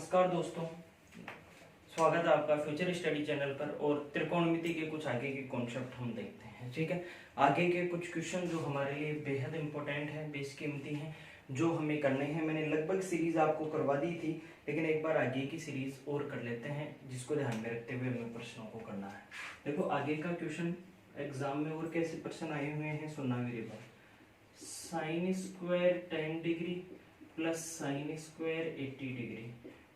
नमस्कार दोस्तों, स्वागत है आपका फ्यूचर स्टडी चैनल पर। और त्रिकोणमिति के कुछ आगे के कॉन्सेप्ट हम देखते हैं। ठीक है, आगे के कुछ क्वेश्चन जो हमारे लिए बेहद इंपॉर्टेंट है, बेशकीमती हैं, जो हमें करने हैं। मैंने लगभग सीरीज आपको करवा दी थी, लेकिन एक बार आगे की सीरीज और कर लेते हैं, जिसको ध्यान में रखते हुए हमें प्रश्नों को करना है। देखो आगे का क्वेश्चन एग्जाम में और कैसे प्रश्न आए हुए हैं, सुनना मेरी बात। Sign square 10 degree plus sine square 80 degree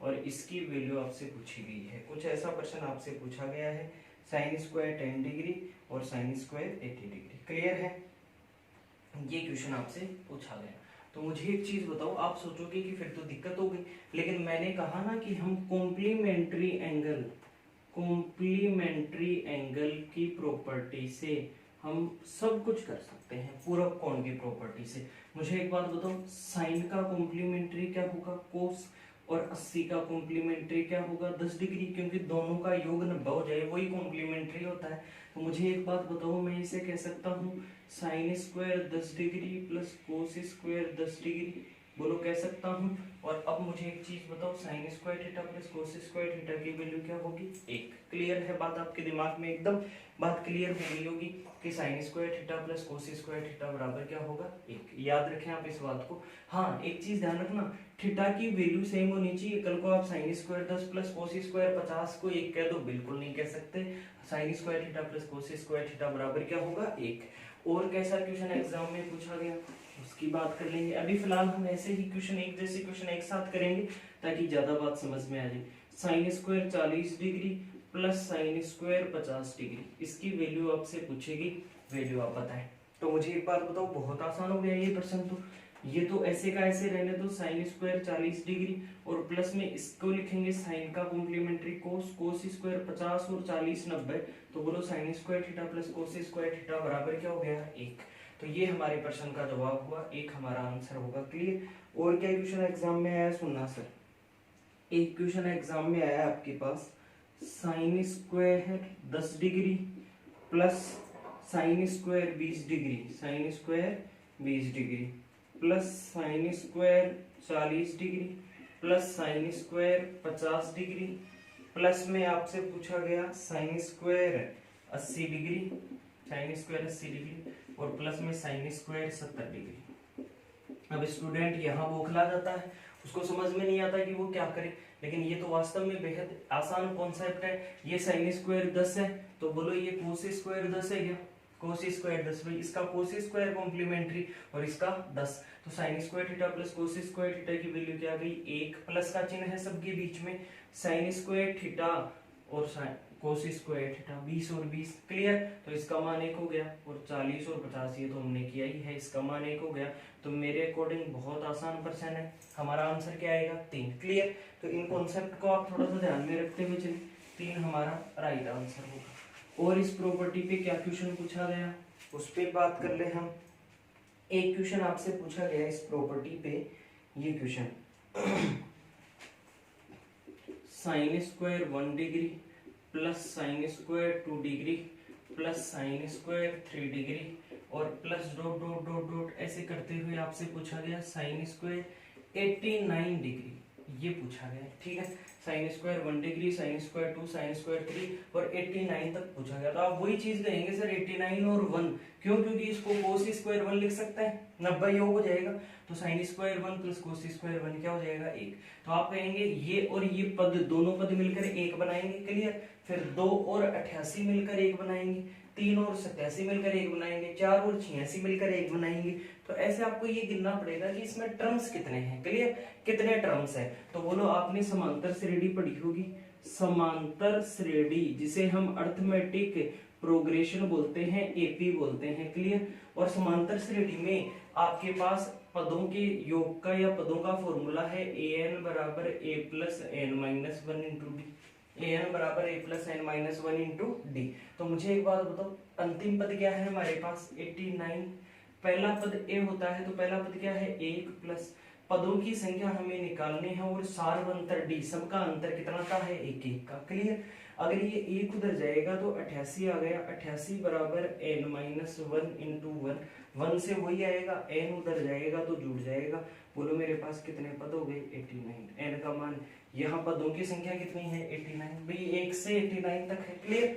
और इसकी वैल्यू आपसे पूछी गई है। कुछ ऐसा प्रश्न आपसे पूछा गया है, साइन स्क्वायर 10 डिग्री और साइन स्क्वायर 80 डिग्री। क्लियर है, ये क्वेश्चन आपसे पूछा गया। तो मुझे एक चीज बताओ, आप सोचोगे कि फिर तो दिक्कत हो गई, लेकिन मैंने कहा ना कि हम कॉम्प्लीमेंट्री एंगल की प्रॉपर्टी से हम सब कुछ कर सकते हैं, पूरक कोण की प्रॉपर्टी से। मुझे एक बात बताओ, साइन का कॉम्प्लीमेंट्री क्या होगा, कोस, और 80 का कॉम्प्लीमेंट्री क्या होगा, 10 डिग्री, क्योंकि दोनों का योग 90 हो जाए, वही कॉम्प्लीमेंट्री होता है। तो मुझे एक बात बताओ, मैं इसे कह सकता हूँ sign square 10 degree plus cos square 10 degree, बोलो कह सकता हूँ। और अब मुझे एक चीज बताओ, sign square theta plus cos square theta की वैल्यू क्या होगी, 1। क्लियर है बात, आपके दिमाग में एकदम बात क्लियर हो गई होगी कि sign square theta plus cos square theta बराबर क्या होगा, 1। याद रखें आप इस बात को। हाँ, एक चीज ध्यान रखना, थीटा की वैल्यू सेम होनी चाहिए। कल को आप sign square 10 plus cos square 50 को 1 कह दो, बिल्कुल नहीं कह सकते। Sign square theta plus cos square theta बराबर क्या होगा, 1। और कैसा क्वेश्चन एग्जाम में पूछा गया उसकी बात कर लेंगे। अभी फिलहाल हम ऐसे ही क्वेश्चन, एक जैसे क्वेश्चन एक साथ करेंगे ताकि ज्यादा बात समझ में आ जाए। Sign square 40 degree plus sine square 50 degree, इसकी वैल्यू आपसे पूछेगी, वैल्यू आप बताएं। तो मुझे एक बात बताओ, बहुत आसान हो गया ये प्रश्न। तो ये तो ऐसे का ऐसे रहने दो, साइन स्क्वायर 40 डिग्री और प्लस में इसको लिखेंगे साइन का कॉम्प्लीमेंट्री कोस, कोस स्क्वायर 50 और 40 90। तो बोलो sign square theta plus cos square theta बराबर क्या हो गया, 1। तो ये हमारे प्रश्न का जवाब हुआ, 1 हमारा आंसर होगा। क्लियर। और क्या क्वेश्चन एग्जाम में आया, सुनना सर। एक क्वेश्चन एग्जाम में आया आपके पास, sine square 10 degree plus sine square 20 degree, sine square 20 degree plus sine square 40 degree plus sine square 50 degree plus में आपसे पूछा गया sine square 80 degree, sine square 80 degree और प्लस में साइन स्क्वायर 70 डिग्री। अब स्टूडेंट यहाँ बौखला जाता है, उसको समझ में नहीं आता कि वो क्या करे, लेकिन ये तो वास्तव में बेहद आसान कॉन्सेप्ट है। ये साइन स्क्वायर 10 है, तो बोलो ये कोस स्क्वायर 10 है क्या, कोस स्क्वायर 10, भाई इसका कोस स्क्वायर कॉम्प्लीमेंट्री और इसका 10। तो sign square theta plus cos square theta की वैल्यू क्या आ गई, 1। प्लस का चिन्ह है सबके बीच में, साइन स्क्वायर थीटा और कोस स्क्वायर थीटा 20 और 20। क्लियर। तो इसका मान 1 हो गया और 40 और 50 ये तो हमने किया ही है, इसका मान 1 हो गया। तो मेरे अकॉर्डिंग बहुत आसान प्रश्न है, हमारा आंसर क्या आएगा, 3। क्लियर। तो इन कॉन्सेप्ट को आप थोड़ा सा ध्यान में रखते हुए चलिए, 3 हमारा राइट आंसर होगा। और इस प्रॉपर्टी पे क्या क्वेश्चन पूछा गया उस पर बात कर ले हम। एक क्वेश्चन आपसे पूछा गया इस प्रॉपर्टी पे, ये question sine square 1 degree plus sine square 2 degree plus sine square 3 degree और plus dot dot dot dot ऐसे करते हुए आपसे पूछा गया साइन स्क्वायर 89 डिग्री, ये पूछा गया। ठीक है, sign square 1 degree, sine square 2, sign square 3 और 89 तक पूछा गया। तो आप वही चीज कहेंगे सर 89 और 1 क्यों, क्योंकि इसको कोस स्क्वायर 1 लिख सकता है, 90 योग हो जाएगा। तो sign square 1 plus cos square 1 क्या हो जाएगा, 1। तो आप कहेंगे ये और ये पद, दोनों पद मिलकर 1 बनाएंगे। क्लियर। फिर 2 और 88 मिलकर 1 बनाएंगे, 3 और 87 मिलकर 1 बनाएंगे, 4 और 86 मिलकर 1 बनाएंगे। तो ऐसे आपको ये गिनना पड़ेगा कि इसमें टर्म्स कितने हैं। क्लियर, कितने टर्म्स हैं। तो बोलो आपने समांतर श्रेणी पढ़ी होगी, समांतर श्रेणी जिसे हम अर्थमेटिक प्रोग्रेशन बोलते हैं, एपी बोलते हैं। क्लियर। और समांतर श्रेणी में आपके पास पदों के योग का या पदों का फॉर्मूला है an बराबर a plus n minus 1 into D, an बराबर a plus n minus 1 into D. तो मुझे एक बात बताओ, अंतिम पद क्या है हमारे पास, 89। पहला पद a होता है तो पहला पद क्या है, 1 प्लस पदों की संख्या हमें निकालनी है और सार्वंतर डी, सबका अंतर कितना का है, 1 1 का। क्लियर। अगर ये एक उधर जाएगा तो 88 आ गया, 88 बराबर n माइनस 1 इंटू 1 से वही आएगा, n उधर जाएगा तो जुड़ जाएगा। बोलो मेरे पास कितने पद हो गए 89। n का मान, यहाँ पदों की संख्या कितनी है 89, भाई 1 से 89 तक है, क्लियर।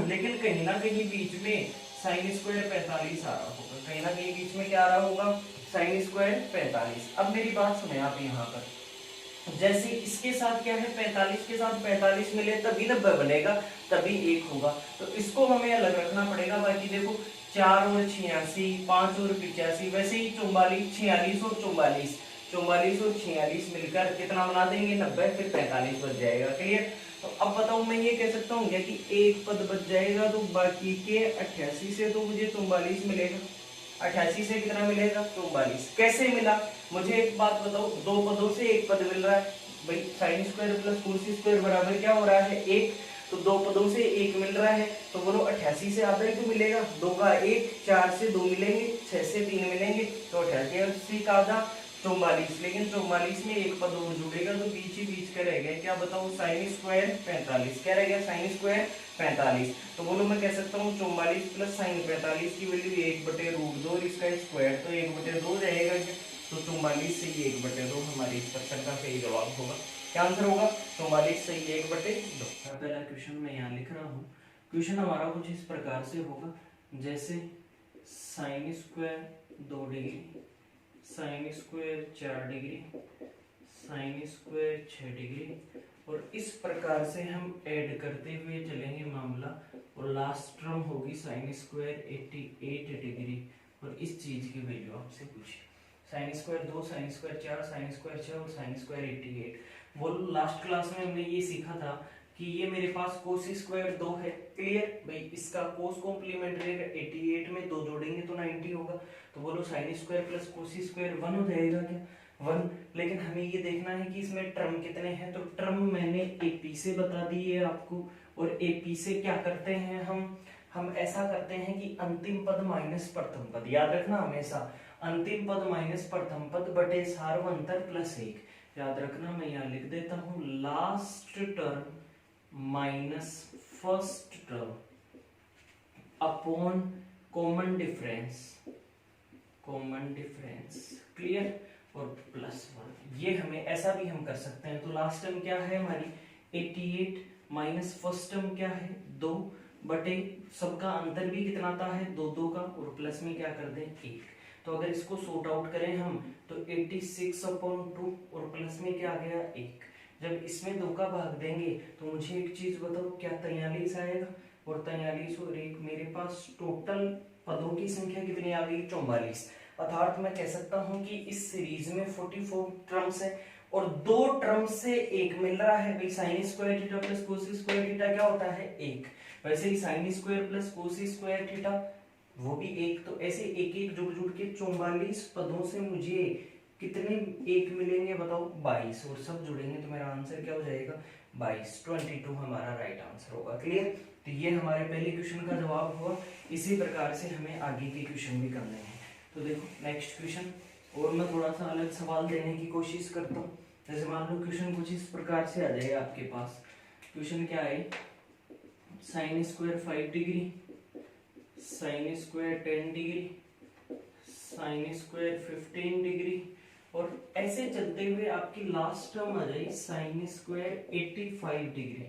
लेकिन कहीं ना कहीं बीच में साइन स्क्वायर 45 आ रहा होगा, कहीं ना कहीं बीच में क्या आ रहा होगा साइन स्क्वायर 45। अब मेरी बात सुने आप, यहाँ पर जैसे इसके साथ क्या है 45 के साथ 45 मिले तभी 90 बनेगा, तभी 1 होगा, तो इसको हमें अलग रखना पड़ेगा। बाकी देखो 4 और 86, 5 और 85, वैसे ही 44, 46 और 44, 44 और 46 मिलकर कितना बना देंगे 90, फिर 45 बच जाएगा, क्लियर। तो अब बताओ मैं ये कह सकता हूँ क्या कि एक पद बच जाएगा, तो बाकी के 88 से तो मुझे 44 मिलेगा, 88 से कितना मिलेगा 44। कैसे मिला, मुझे एक बात बताओ, दो पदों से एक पद मिल रहा है, भाई sine square plus cos square बराबर क्या हो रहा है 1, तो दो पदों से एक मिल रहा है, तो बोलो 88 से आधा ही तो मिलेगा, 2 का 1, 4 से 2 मिलेंगे, 6 से 3 मिलेंगे, तो 88 का आधा 44, लेकिन 44 में एक पद और जुड़ेगा तो बीच ही बीच का रह गया, क्या बताओ साइन स्क्वायर 45, क्या रह गया साइन स्क्वायर 45। तो बोलो मैं कह सकता हूँ 44 प्लस साइन 45 की वैल्यू 1/√2 और इसका स्क्वायर तो 1/2 रहेगा, तो 44 से ये 1/2 हमारे इस क्वेश्चन का सही जवाब होगा। क्या आंसर होगा 44 से 1/2। पहला क्वेश्चन मैं यहाँ लिख रहा हूँ, क्वेश्चन हमारा कुछ इस प्रकार से होगा, जैसे sign square 2 degree, sine square 4 degree, sine square 6 degree, और इस प्रकार से हम ऐड करते हुए चलेंगे मामला, और लास्ट टर्म होगी साइन स्क्वायर 88 डिग्री, और इस चीज की वैल्यू आपसे पूछी, sign square 2, sine square 4, sine square 6 और साइन स्क्वायर 88। वो लास्ट क्लास में हमने ये सीखा था कि ये मेरे पास कोस स्क्वायर 2 है, क्लियर, भाई इसका कोस कॉम्प्लीमेंट्री 88 में 2 जोड़ेंगे तो 90 होगा, तो बोलो sign square plus cos square 1 हो जाएगा क्या 1। लेकिन हमें ये देखना है कि इसमें टर्म कितने हैं, तो टर्म मैंने एपी से बता दी है आपको, और एपी से क्या करते हैं हम ऐसा करते हैं कि अंतिम पद माइनस प्रथम पद, याद रखना हमेशा अंतिम पद माइनस प्रथम पद बटे सार्वंतर प्लस 1, याद रखना। मैं यहाँ लिख देता हूं last term minus first term upon common difference, clear, और प्लस 1, ये हमें ऐसा भी हम कर सकते हैं। तो लास्ट टर्म क्या है हमारी 88 माइनस फर्स्ट टर्म क्या है 2 बटे सबका अंतर भी कितना आता है 2 का, और प्लस में क्या कर दें 1। तो अगर इसको सॉर्ट आउट करें हम तो 86/2 और प्लस में क्या आ गया 1। जब इसमें 2 का भाग देंगे तो मुझे एक चीज बताओ, क्या 43 आएगा, और 43 और 1 मेरे पास टोटल पदों की संख्या कितनी आ गई 44। अर्थात मैं कह सकता हूं कि इस सीरीज में 44 टर्म्स है, और 2 टर्म्स से एक मिल रहा है, भाई sine square theta plus cos square theta क्या होता है 1, वैसे ही sine square plus cos square theta वो भी 1, तो ऐसे एक एक जुड़ के 44 पदों से मुझे कितने एक मिलेंगे बताओ 22, और सब जुड़ेंगे तो मेरा आंसर क्या हो जाएगा 22 हमारा राइट आंसर होगा, क्लियर। तो ये हमारे पहले क्वेश्चन का जवाब हुआ। इसी प्रकार से हमें आगे के क्वेश्चन भी करने हैं। तो देखो नेक्स्ट क्वेश्चन, और मैं थोड़ा सा अलग सवाल देने की कोशिश करता हूँ। जैसे मान लो क्वेश्चन कुछ इस प्रकार से आ जाए आपके पास, क्वेश्चन क्या है sine square 5 degree, sine square 10 degree, sine square 15 degree, और ऐसे चलते हुए आपकी लास्ट टर्म आ जाए sine square 85 degree,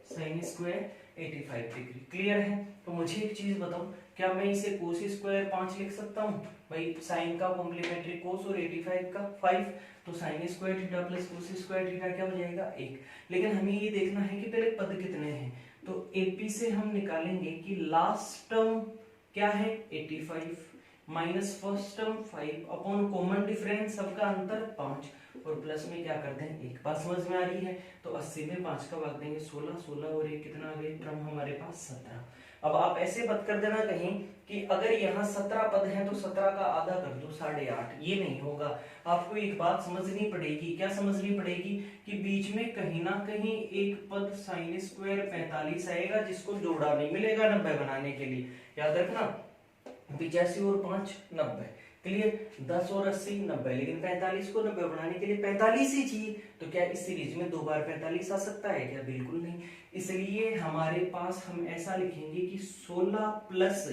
sine square 85 degree, clear है। तो मुझे एक चीज बताओ, क्या मैं इसे कोस स्क्वायर 5 लिख सकता हूँ, भाई साइन का कॉम्प्लीमेंट्री कोस और 85 का 5, तो sign square theta plus cos square theta क्या हो जाएगा 1। लेकिन हमें ये देखना है कि पहले पद कितने हैं, तो एपी से हम निकालेंगे कि लास्ट टर्म क्या है 85 minus first term 5 upon common difference सबका अंतर 5, और प्लस में क्या करते हैं 1। बात समझ में आ रही है। तो 80 में 5 का भाग देंगे 16, 16 और 1 कितना आ गया टर्म हमारे पास 17। अब आप ऐसे मत कर देना कहीं कि अगर यहाँ 17 पद हैं तो 17 का आधा कर दो 8.5, ये नहीं होगा। आपको एक बात समझनी पड़ेगी, क्या समझनी पड़ेगी कि बीच में कहीं ना कहीं एक पद साइन स्क्वायर 45 आएगा जिसको जोड़ा नहीं मिलेगा 90 बनाने के लिए, याद रखना 85 और 5 90, क्लियर। 10 और 80 90, लेकिन 45 को 90 बनाने के लिए 45 ही चाहिए। तो क्या इस सीरीज में 2 बार 45 आ सकता है क्या? बिल्कुल नहीं। इसलिए हमारे पास हम ऐसा लिखेंगे कि 16 प्लस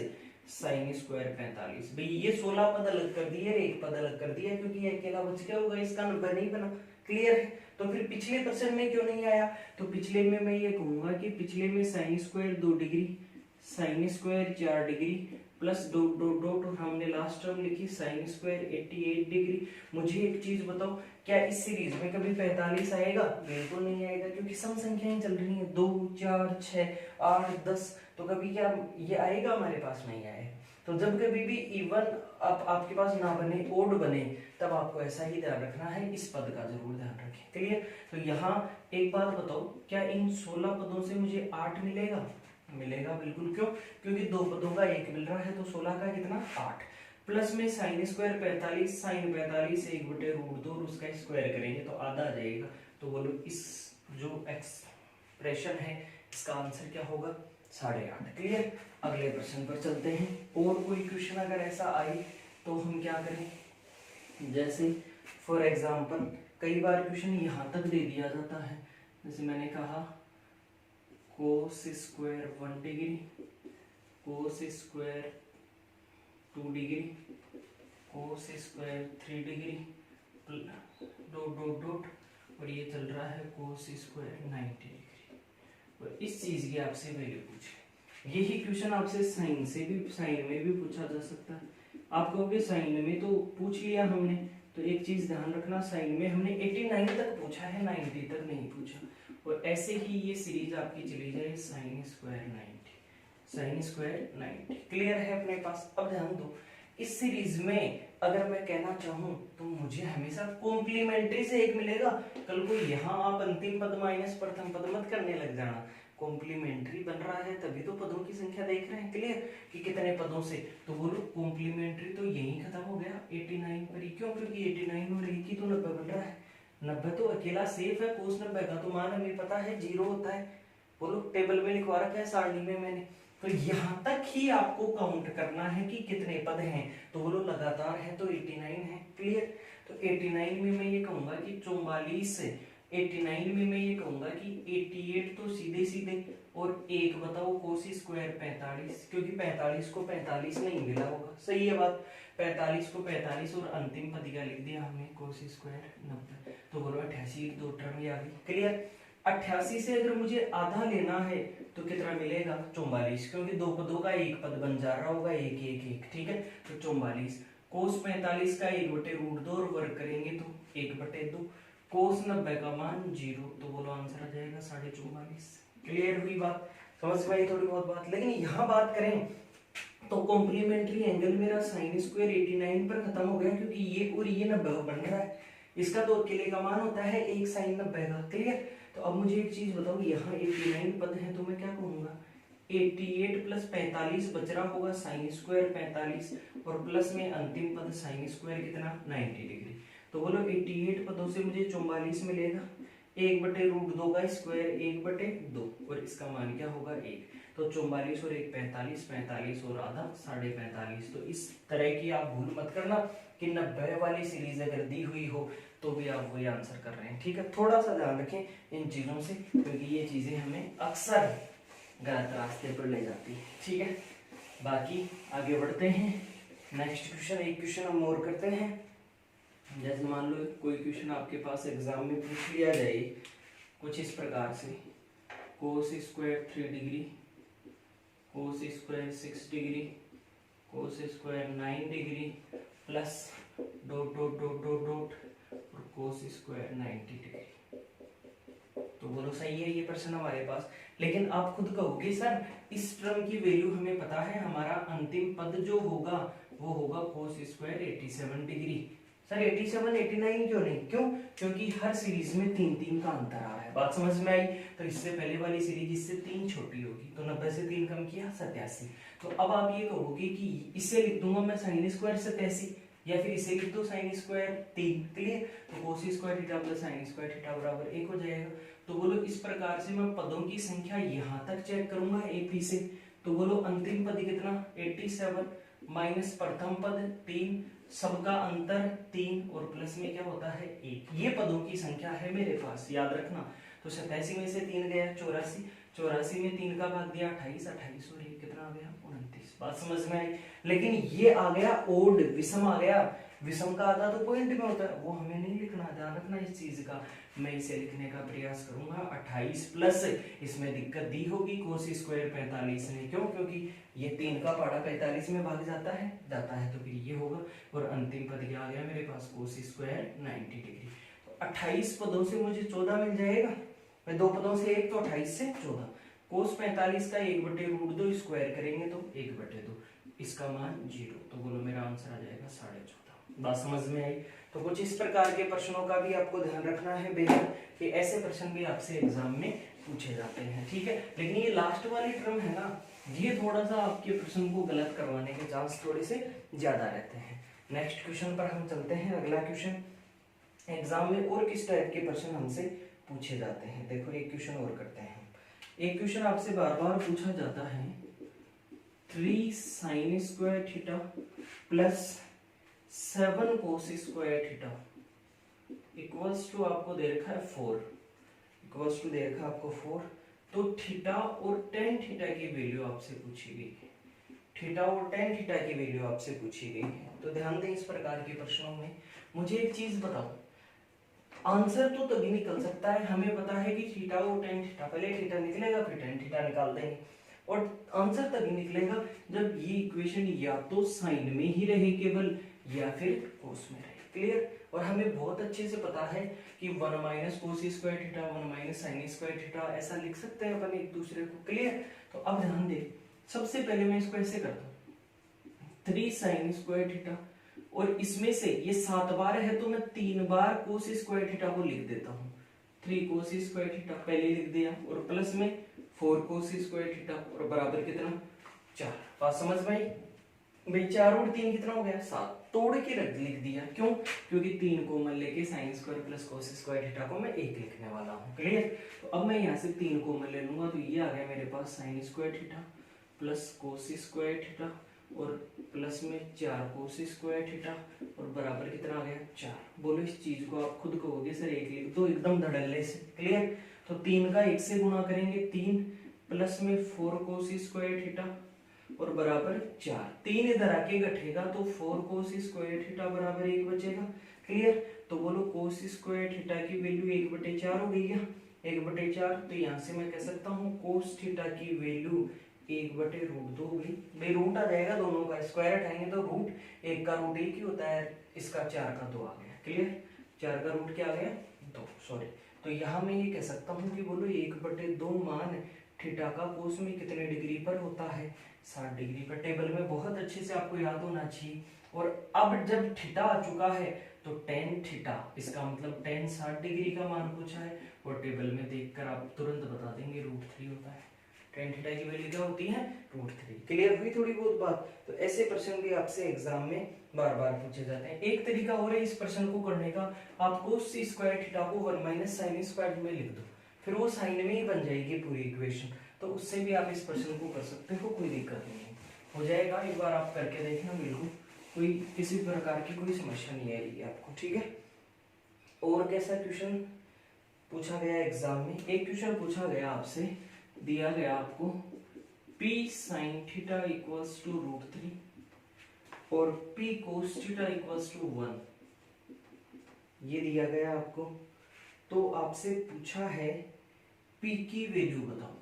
साइन स्क्वायर 45। भाई ये 16 पद अलग कर दिए, एक पद अलग कर दिया, क्योंकि ये अकेला बच गया होगा, इसका नंबर नहीं बना। क्लियर है। तो फिर पिछले प्रश्न में क्यों नहीं आया? तो पिछले में मैं ये कहूंगा कि पिछले में sine square 2 degree, sine square 4 degree plus dot dot dot, और हमने लास्ट टर्म लिखी साइन स्क्वायर 88 डिग्री। मुझे एक चीज बताओ, क्या इस सीरीज में कभी 45 आएगा? बिल्कुल नहीं आएगा, क्योंकि सम संख्याएं चल रही हैं 2 4 6 8 10। तो कभी क्या ये आएगा? हमारे पास नहीं आएगा। तो जब कभी भी इवन आपके पास ना बने, ओड बने, तब आपको ऐसा ही ध्यान रखना है, इस पद का जरूर ध्यान रखें। क्लियर। तो यहाँ एक बात बताओ, क्या इन 16 पदों से मुझे 8 मिलेगा? मिलेगा बिल्कुल। क्यों? क्योंकि 2 पदों का 1 मिल रहा है, तो 16 का कितना? 8। प्लस में साइन स्क्वायर 45, साइन 45 1/√2 और उसका स्क्वायर करेंगे तो आधा आ जाएगा। तो बोलो इस जो एक्सप्रेशन है इसका आंसर क्या होगा? 8.5। क्लियर। अगले प्रश्न पर चलते हैं। और कोई क्वेश्चन अगर ऐसा आए तो हम क्या करें? जैसे फॉर एग्जांपल कई बार क्वेश्चन यहाँ तक दे दिया जाता है, जैसे मैंने कहा cos square 1 degree, cos square 2 degree, cos square 3 degree, dot dot dot, और ये चल रहा है कोस स्क्वायर 90 डिग्री। और इस चीज की आपसे वैल्यू पूछे। यही क्वेश्चन आपसे साइन में भी पूछा जा सकता है। आप कहोगे साइन में तो पूछ लिया हमने, तो एक चीज ध्यान रखना, साइन में हमने 89 तक पूछा है, 90 तक नहीं पूछा। और ऐसे ही ये सीरीज आपकी चली जाए sine square 90, sine square 90। Clear है अपने पास? अब ध्यान दो, इस सीरीज में अगर मैं कहना चाहूं तो मुझे हमेशा कॉम्प्लीमेंट्री से 1 मिलेगा। कल को यहाँ आप अंतिम पद माइनस प्रथम पद मत करने लग जाना, कॉम्प्लीमेंट्री बन रहा है तभी तो पदों की संख्या देख रहे हैं। क्लियर कि कितने पदों से? तो बोलो कॉम्प्लीमेंट्री तो यही खत्म हो गया 89 पर ही। क्यों? क्योंकि 89 और 1 ही तो 90 बन रहा है। 90 तो अकेला सेफ है, कोस 90 का तो मान हमें पता है 0 होता है। बोलो टेबल में लिखवा रखा है सारणी में मैंने। तो यहाँ तक ही आपको काउंट करना है कि कितने पद हैं। तो बोलो लगातार है तो 89 है। क्लियर। तो 89 में मैं ये कहूंगा कि 44, 89 में मैं ये कहूंगा कि 88 तो सीधे सीधे, और एक बताओ कोस स्क्वायर 45, क्योंकि 45 को 45 नहीं मिला होगा। सही है बात। 45 को 45 और अंतिम पद का लिख दिया हमने कोस स्क्वायर 90। तो बोलो 88, 2 टर्म आ गई। क्लियर। 88 से अगर मुझे आधा लेना है तो कितना मिलेगा? 44, क्योंकि 2 पदों का 1 पद बन जा रहा होगा, 1 1 1। ठीक है। तो 44 कोस 45 का 1/√2 और वर्ग करेंगे तो 1/2, कोस 90 का मान 0। तो बोलो आंसर आ जाएगा 44.5। क्लियर हुई बात? समझ में आई थोड़ी बहुत बात? लेकिन यहाँ बात करें तो कॉम्प्लीमेंट्री एंगल मेरा साइन स्क्वायर 89 पर खत्म हो गया, क्योंकि ये और ये 90 बन रहा है। इसका तो अकेले का मान होता है 1 साइन 90 का। क्लियर। तो अब मुझे एक चीज बताओ, यहाँ 89 पद है तो मैं क्या कहूंगा? 88 प्लस 45 बच रहा होगा साइन स्क्वायर 45, और प्लस में अंतिम पद साइन स्क्वायर कितना? 90 डिग्री। तो बोलो 88 पदों से मुझे 44 मिलेगा, 1/√2 का स्क्वायर 1/2, और इसका मान क्या होगा? 1। तो 44 और 1 45, 45 और आधा 45.5। तो इस तरह की आप भूल मत करना कि 90 वाली सीरीज अगर दी हुई हो तो भी आप वही आंसर कर रहे हैं। ठीक है। थोड़ा सा ध्यान रखें इन चीजों से, क्योंकि ये चीजें हमें अक्सर गलत रास्ते पर ले जाती है। ठीक है। बाकी आगे बढ़ते हैं। नेक्स्ट क्वेश्चन, एक क्वेश्चन हम और करते हैं। जैसे मान लो कोई क्वेश्चन आपके पास एग्जाम में पूछ लिया जाए कुछ इस प्रकार से, cos square 3 degree, cos square 6 degree, cos square 9 degree plus dot dot dot dot dot और कोस स्क्वायर 90 डिग्री। तो बोलो सही है ये प्रश्न हमारे पास। लेकिन आप खुद कहोगे सर इस टर्म की वैल्यू हमें पता है, हमारा अंतिम पद जो होगा वो होगा कोस स्क्वायर 87 डिग्री। सर 87 89 क्यों नहीं? क्यों? क्योंकि हर सीरीज में 3 का अंतर आ रहा है। बात समझ में आई? तो इससे पहले वाली सीरीज इससे 3 छोटी होगी, तो 90 से 3 कम किया 87। तो अब आप ये कहोगे कि इसे लिख दूंगा मैं साइन स्क्वायर 87, या फिर इसे लिख दो साइन स्क्वायर 3। क्लियर। तो कोस square theta plus sine square theta बराबर 1 हो जाएगा। तो बोलो इस प्रकार से मैं पदों की संख्या यहाँ तक चेक करूंगा AP से। तो बोलो अंतिम पद कितना? 87 माइनस प्रथम पद 3, सबका अंतर 3 और प्लस में क्या होता है 1। ये पदों की संख्या है मेरे पास, याद रखना। तो 87 में से 3 गया 84, 84 में 3 का भाग दिया 28, 28 और 1 कितना आ गया 29। बात समझ में आई। लेकिन ये आ गया ओड, विषम आ गया। विषम का आधा तो पॉइंट में होता है, वो हमें नहीं लिखना, ध्यान रखना इस चीज का। मैं इसे लिखने का प्रयास करूंगा 28 प्लस, इसमें दिक्कत दी होगी कोस स्क्वायर 45 ने, क्यों? क्योंकि ये 3 का पाड़ा 45 में भाग जाता है तो फिर ये होगा। और अंतिम पद क्या आ गया मेरे पास, कोस स्क्वायर 90 डिग्री। तो 28 पदों से मुझे 14 मिल जाएगा। मैं 2 पदों से 1 तो 28 से 14। कोस 45 का 1/√2 स्क्वायर करेंगे तो 1/2, इसका मान 0। तो बोलो मेरा आंसर आ जाएगा 14.5। बात समझ में आई। तो कुछ इस प्रकार के प्रश्नों का भी आपको ध्यान रखना है बेहद, कि ऐसे प्रश्न भी आपसे एग्जाम में पूछे जाते हैं, ठीक है। लेकिन ये लास्ट वाली टर्म है ना, ये थोड़ा सा आपके प्रश्न को गलत करवाने के चांस थोड़े से ज्यादा रहते हैं। नेक्स्ट क्वेश्चन पर हम चलते हैं। अगला क्वेश्चन, एग्जाम में और किस टाइप के प्रश्न हमसे पूछे जाते हैं। देखो एक क्वेश्चन और करते हैं। एक क्वेश्चन आपसे बार बार पूछा जाता है, 3 sin square theta plus 7 cos square theta equals to, आपको दे रखा है 4, इक्वल्स टू दे रखा है आपको 4। तो थीटा और tan थीटा की वैल्यू आपसे पूछी गई है, थीटा और tan थीटा की वैल्यू आपसे पूछी गई है। तो ध्यान दें इस प्रकार के प्रश्नों में। मुझे एक चीज बताओ, आंसर तो तभी निकल सकता है, हमें पता है कि थीटा और tan थीटा, पहले थीटा निकलेगा फिर tan थीटा निकाल देंगे, और आंसर तभी निकलेगा जब ये इक्वेशन या तो साइन में ही रहे केवल, या फिर कोस में रहे। क्लियर? और हमें बहुत अच्छे से पता है कि 1 minus cos square theta 1 minus sign square theta, ऐसा लिख सकते हैं अपन एक दूसरे को। क्लियर? तो अब ध्यान दे, सबसे पहले मैं इसको ऐसे करता हूँ, 3 साइन स्क्वायर थीटा, और इसमें से ये 7 बार है तो मैं 3 बार कोस स्क्वायर थीटा को लिख देता हूँ। 3 कोस स्क्वायर थीटा पहले लिख दिया, और प्लस में 4 कोस स्क्वायर थीटा, और बराबर कितना 4। बात समझ में आई भाई? 4 और 3 कितना हो गया 7, तोड़ के लिख दिया। क्यों? क्योंकि 3 कॉमन लेके sign square plus cos square theta को मैं 1 लिखने वाला हूँ। क्लियर? तो अब मैं यहाँ से 3 कॉमन ले लूंगा, तो ये आ गया मेरे पास sine square theta plus cos square theta, और प्लस में 4 कोस स्क्वायर थीटा, और बराबर कितना आ गया 4। बोलो इस चीज को आप खुद कहोगे सर 1 लिख दो एकदम धड़ल्ले से। क्लियर? तो 3 का 1 से गुणा करेंगे 3, प्लस में 4 कोस स्क्वायर थीटा, और बराबर 4। 3 इधर आके घटेगा तो 4 कोस स्क्वायर थीटा बराबर 1 बचेगा। क्लियर? तो बोलो कोस स्क्वायर थीटा की वैल्यू 1/4 हो गई है, 1/4। तो यहाँ से मैं कह सकता हूँ कोस थीटा की वैल्यू 1/√2 हो गई। भाई रूट आ जाएगा दोनों का, स्क्वायर हटाएंगे तो रूट 1 का रूट 1 ही होता है, इसका 4 का 2 आ गया। क्लियर? 4 का रूट क्या आ गया 2, सॉरी। तो यहाँ मैं ये कह सकता हूँ कि बोलो 1/2 मान थीटा का कोस में कितने डिग्री पर होता है 60 डिग्री पर। टेबल में बहुत अच्छे से आपको याद होना चाहिए। और अब जब थीटा आ चुका है तो tan थीटा, इसका मतलब tan 60 डिग्री का मान पूछा है, और टेबल में देखकर आप तुरंत बता देंगे √3 होता है। tan थीटा की वैल्यू क्या होती है √3। क्लियर हुई थोड़ी बहुत बात? तो ऐसे प्रश्न भी आपसे एग्जाम में बार बार पूछे जाते हैं। एक तरीका और है इस प्रश्न को करने का, आप कोस स्क्वायर थीटा को 1 माइनस साइन स्क्वायर में लिख दो, फिर वो साइन में ही बन जाएगी पूरी इक्वेशन। तो उससे भी आप इस प्रश्न को कर सकते हो, कोई दिक्कत नहीं है, हो जाएगा। एक बार आप करके देखना, बिल्कुल कोई किसी प्रकार की कोई समस्या नहीं आएगी आपको। ठीक है? और कैसा क्वेश्चन पूछा गया एग्जाम में? एक क्वेश्चन पूछा गया आपसे, दिया गया आपको p sin theta equals to √3 और p cos theta equals to 1, ये दिया गया आपको। तो आपसे पूछा है p की वैल्यू बताओ,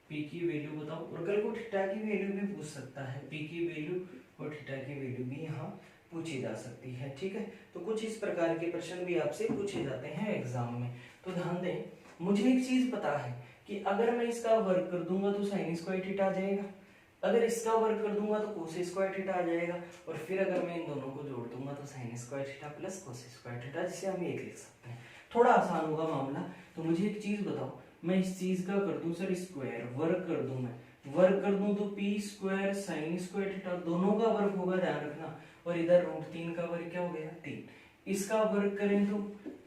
p की वैल्यू बताओ, और कल को थीटा की वैल्यू भी पूछ सकता है, p की वैल्यू और थीटा की वैल्यू भी यहाँ पूछी जा सकती है। ठीक है? तो कुछ इस प्रकार के प्रश्न भी आपसे पूछे जाते हैं एग्जाम में। तो ध्यान दें, मुझे एक चीज पता है कि अगर मैं इसका वर्ग कर दूंगा तो साइन स्क्वायर थीटा आ जाएगा, अगर इसका वर्ग कर दूंगा तो कोस स्क्वायर थीटा आ जाएगा, और फिर अगर मैं इन दोनों को जोड़ दूंगा तो sign square theta plus cos square theta, जिसे हम 1 लिख सकते हैं। थोड़ा आसान होगा मामला। तो मुझे एक चीज बताओ, मैं इस चीज का कर दूं सर स्क्वायर, वर्ग कर दूं, मैं वर्ग कर दूं तो p square sine square theta दोनों का वर्ग होगा, ध्यान रखना, और इधर √3 का वर्ग क्या हो गया 3। इसका वर्ग करें तो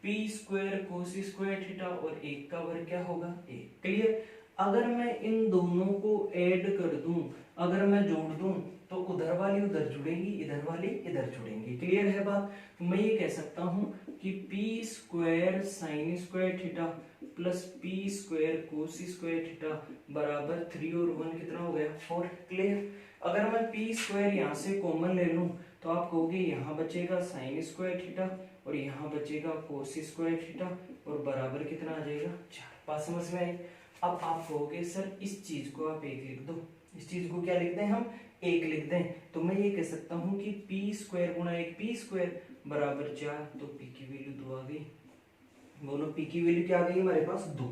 p स्क्वायर कोस स्क्वायर थीटा, और 1 का वर्ग क्या होगा 1। क्लियर? अगर मैं इन दोनों को ऐड कर दूं, अगर मैं जोड़ दूं तो उधर वाली उधर जुड़ेंगी, इधर वाली इधर जुड़ेंगी। क्लियर है बात? तो मैं ये कह सकता हूँ कि P square sine square theta plus P square कोस स्क्वायर थीटा बराबर 3 और 1 कितना हो गया 4। क्लियर? अगर मैं पी स्क्वायर यहाँ से कॉमन ले लूं तो आप कहोगे यहाँ बचेगा साइन स्क्वायर थीटा और यहाँ बचेगा कोस स्क्वायर थीटा और बराबर कितना आ जाएगा 4। बात समझ में आई? अब आप कहोगे सर इस चीज को आप एक लिख दो, इस चीज को क्या लिख दें हम एक लिख दें। तो मैं ये कह सकता हूँ कि पी स्क्वायर गुणा एक पी स्क्वायर बराबर 4। तो पी की वैल्यू 2 आ गई। बोलो पी की वैल्यू क्या आ गई हमारे पास 2।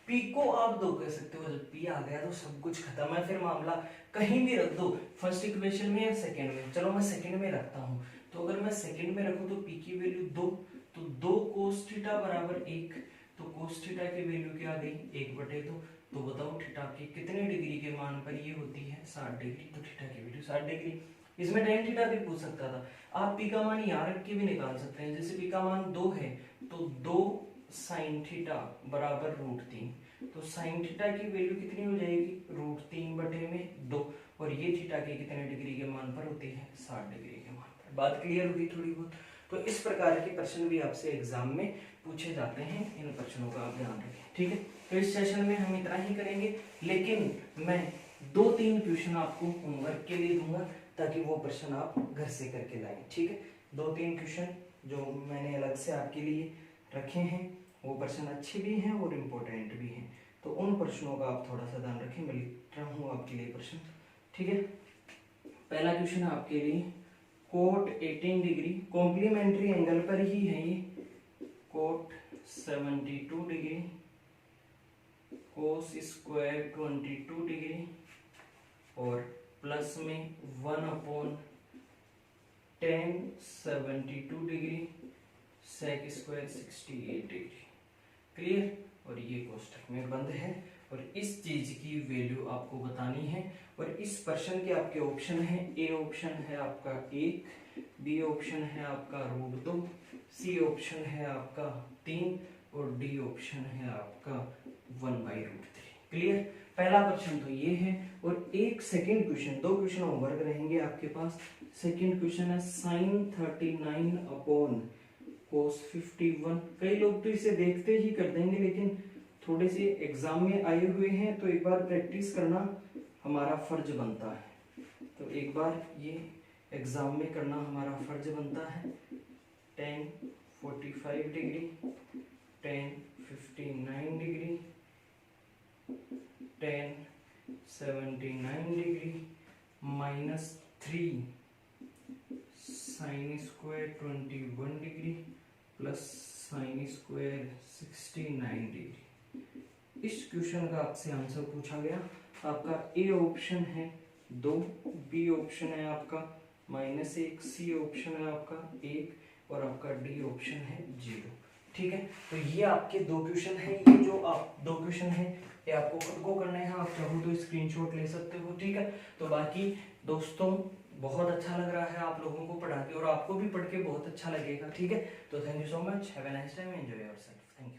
पी को आप 2 कह सकते हो, जब पी आ गया तो सब कुछ खत्म है, फिर मामला कहीं भी रख दो, फर्स्ट इक्वेशन में या सेकंड में। चलो मैं सेकंड में रखता हूँ, तो अगर मैं सेकंड में रखूँ तो पी की वैल्यू 2, तो 2 कोस थीटा बराबर 1। तो कोस थीटा की वैल्यू क्या आ गई 1/2। तो बताओ थीटा की कितने डिग्री के मान पर ये होती है 60 डिग्री। तो थीटा की वैल्यू 60 डिग्री। इसमें tan थीटा भी पूछ सकता था, आप पी का मान यहाँ रख के भी निकाल सकते हैं। जैसे पी का मान 2 है तो 2 साइन थीटा बराबर √3। तो साइन थीटा की वैल्यू कितनी हो जाएगी √3/2। और ये थीटा के कितने डिग्री के मान पर होती है 60 डिग्री के मान पर। बात क्लियर हुई थोड़ी बहुत? तो इस प्रकार के प्रश्न भी आपसे एग्जाम में पूछे जाते हैं, इन प्रश्नों का आप ध्यान रखें। ठीक है, तो इस सेशन में हम इतना ही करेंगे, लेकिन मैं 2-3 क्वेश्चन आपको होमवर्क के लिए दूंगा ताकि वो प्रश्न आप घर से करके लाएं। ठीक है, 2-3 क्वेश्चन जो मैंने अलग से आपके लिए रखे हैं, वो प्रश्न अच्छे भी हैं और इम्पोर्टेंट भी हैं। तो उन प्रश्नों का आप थोड़ा सा ध्यान रखें। मैं लिख रहा हूँ आपके लिए प्रश्न। ठीक है, पहला क्वेश्चन आपके लिए कोट 18 डिग्री कॉम्प्लीमेंट्री एंगल पर ही है ये, cot 72 degree cos square 22 degree और प्लस में 1/tan 72 degree sec square 68 degree. Clear? और ये कोष्टक में बंद है और इस चीज की वैल्यू आपको बतानी है। और इस प्रश्न के आपके ऑप्शन है, ए ऑप्शन है आपका 1, बी ऑप्शन है आपका √2, सी ऑप्शन है आपका 3 और डी ऑप्शन है आपका 1/√3। क्लियर? पहला प्रश्न तो ये है। और एक सेकंड क्वेश्चन, 2 क्वेश्चन होमवर्क रहेंगे आपके पास। सेकंड क्वेश्चन है sin 39/cos 51। कई लोग तो इसे देखते ही कर देंगे, लेकिन थोड़े से एग्जाम में आए हुए हैं तो एक बार प्रैक्टिस करना हमारा फर्ज बनता है। तो एक बार ये एग्जाम में करना हमारा फर्ज बनता है। tan 45 degree, tan 59 degree, tan 79 degree -3 sine square 21 degree plus sine square 69 degree. इस क्वेश्चन का आपसे आंसर पूछा गया। आपका ए ऑप्शन है 2, बी ऑप्शन है आपका -1, सी ऑप्शन है आपका 1 और आपका डी ऑप्शन है 0। ठीक है, तो ये आपके 2 क्वेश्चन हैं। ये जो आप 2 क्वेश्चन हैं ये आपको खुद को करने हैं, आप चाहो तो स्क्रीनशॉट ले सकते हो। ठीक है, तो बाकी दोस्तों बहुत अच्छा लग रहा है आप लोगों को पढ़ा के और आपको भी पढ़ के बहुत अच्छा लगेगा। ठीक है, तो thank you so much, have a nice time, enjoy yourself. Thank you.